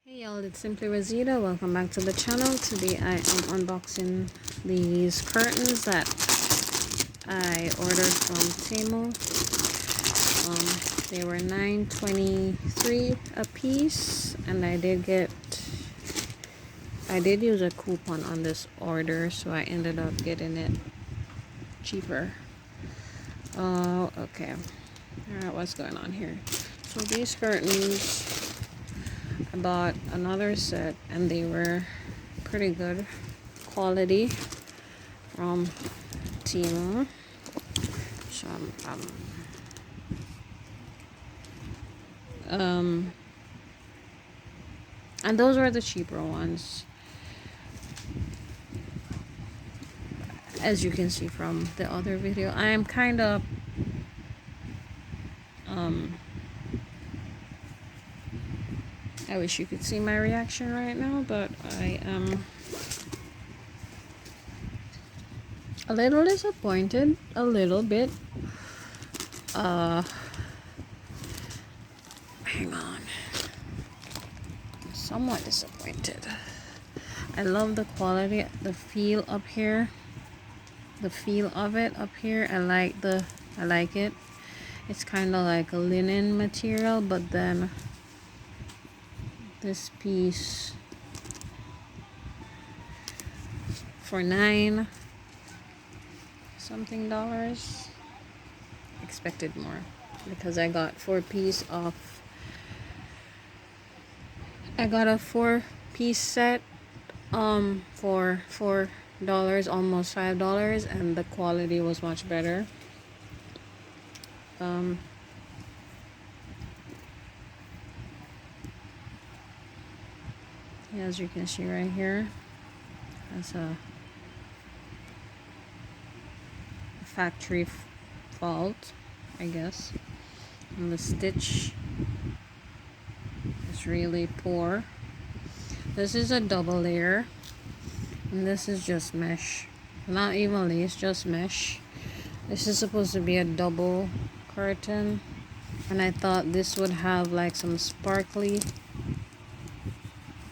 Hey y'all, it's Simply Rosita. Welcome back to the channel. Today I am unboxing these curtains that I ordered from Temu. They were $9.23 a piece, and I did use a coupon on this order, so I ended up getting it cheaper. Okay. Alright, what's going on here? So these curtains, I bought another set and they were pretty good quality from Temu. So and those were the cheaper ones, as you can see from the other video. I am kind of I wish you could see my reaction right now, but I am a little disappointed, a little bit. Hang on. Somewhat disappointed. I love the quality, the feel up here. The feel of it up here. I like it. It's kind of like a linen material, but then this piece for $9 something. Expected more because I got 4-piece off. I got a 4-piece set for $4, almost $5, and the quality was much better. As you can see right here, that's a factory fault, I guess, and the stitch is really poor. This is a double layer, and this is just mesh, not even lace, just mesh. This is supposed to be a double curtain, and I thought this would have like some sparkly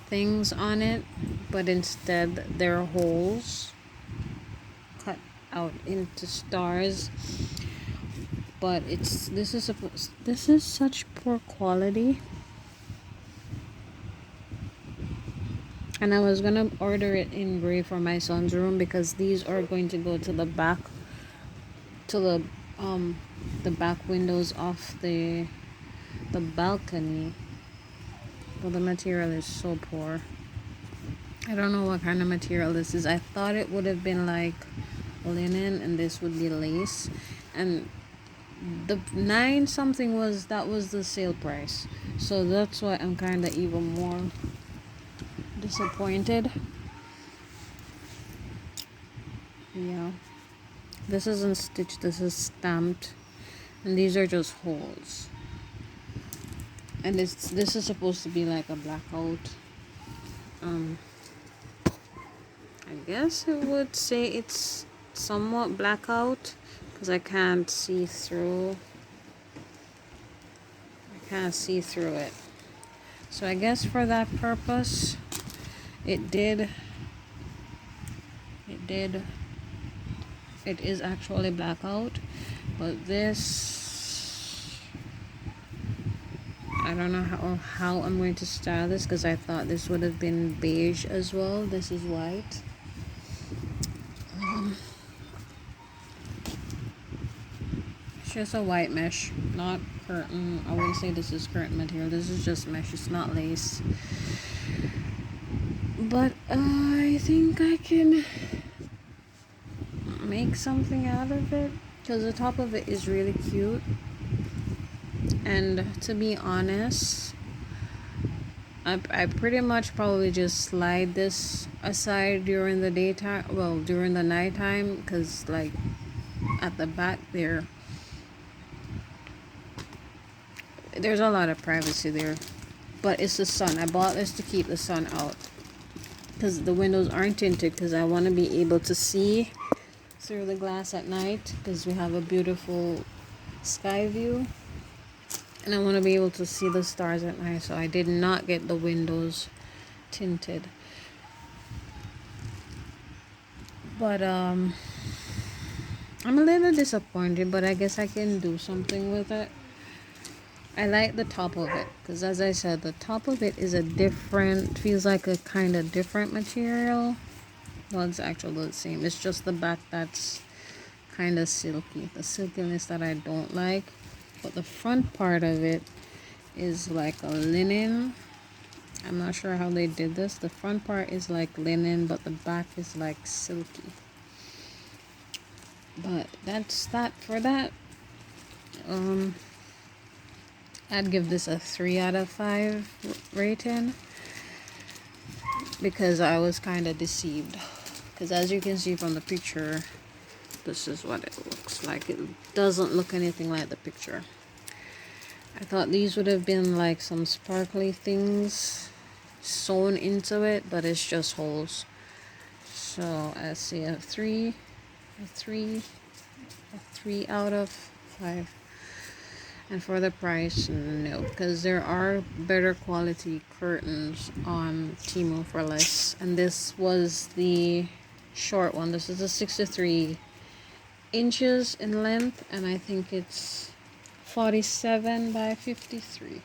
things on it, but instead there are holes cut out into stars. But this is such poor quality, and I was gonna order it in gray for my son's room because these are going to go to the back, to the back windows of the balcony. But the material is so poor. I don't know what kind of material this is. I thought it would have been like linen and this would be lace, and the 9 something was the sale price, so that's why I'm kind of even more disappointed. Yeah, this isn't stitched, this is stamped, and these are just holes. And this is supposed to be like a blackout. I guess it would say it's somewhat blackout because I can't see through. It. So I guess for that purpose, it is actually blackout. But this, I don't know how I'm going to style this because I thought this would have been beige as well. This is white. It's just a white mesh, not curtain. I wouldn't say this is curtain material. This is just mesh. It's not lace. But I think I can make something out of it because the top of it is really cute. And to be honest, I pretty much probably just slide this aside during the daytime, well, during the nighttime, because like at the back there's a lot of privacy there. But it's the sun. I bought this to keep the sun out because the windows aren't tinted, because I want to be able to see through the glass at night because we have a beautiful sky view. and I want to be able to see the stars at night, so I did not get the windows tinted. But I'm a little disappointed, but I guess I can do something with it. I like the top of it because, as I said, the top of it is a different, feels like a kind of different material. Well, it's actually the same. It's just the back that's kind of silky, the silkiness that I don't like. But the front part of it is like a linen. I'm not sure how they did this. The front part is like linen, but the back is like silky. But that's that for that. I'd give this a 3 out of 5 rating because I was kind of deceived. Because as you can see from the picture, this is what it looks like. It doesn't look anything like the picture. I thought these would have been like some sparkly things sewn into it, but it's just holes. So I see a 3 out of 5. And for the price, no, because there are better quality curtains on Temu for less. And this was the short one. This is a 63 inches in length, and I think it's 47 by 53.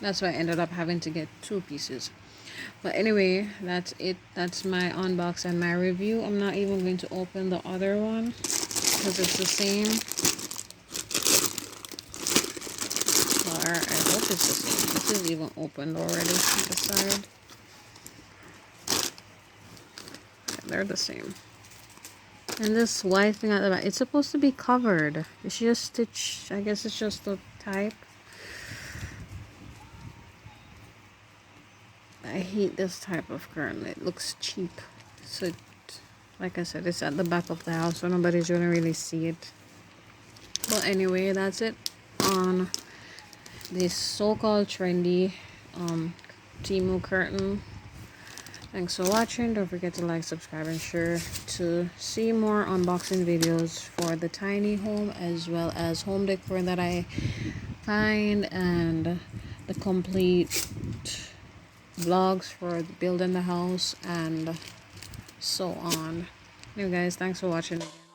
That's why I ended up having to get 2 pieces. But anyway, that's it. That's my unbox and my review. I'm not even going to open the other one because it's the same. I hope it's the same. This is even opened already on the side. Yeah, they're the same. And this white thing at the back, it's supposed to be covered. It's just stitched. I guess it's just the type. I hate this type of curtain. It looks cheap. So, like I said, it's at the back of the house, so nobody's gonna really see it. But anyway, that's it on this so-called trendy Temu curtain. Thanks for watching. Don't forget to like, subscribe, and share to see more unboxing videos for the tiny home, as well as home decor that I find, and the complete vlogs for building the house and so on. Anyway guys, thanks for watching again.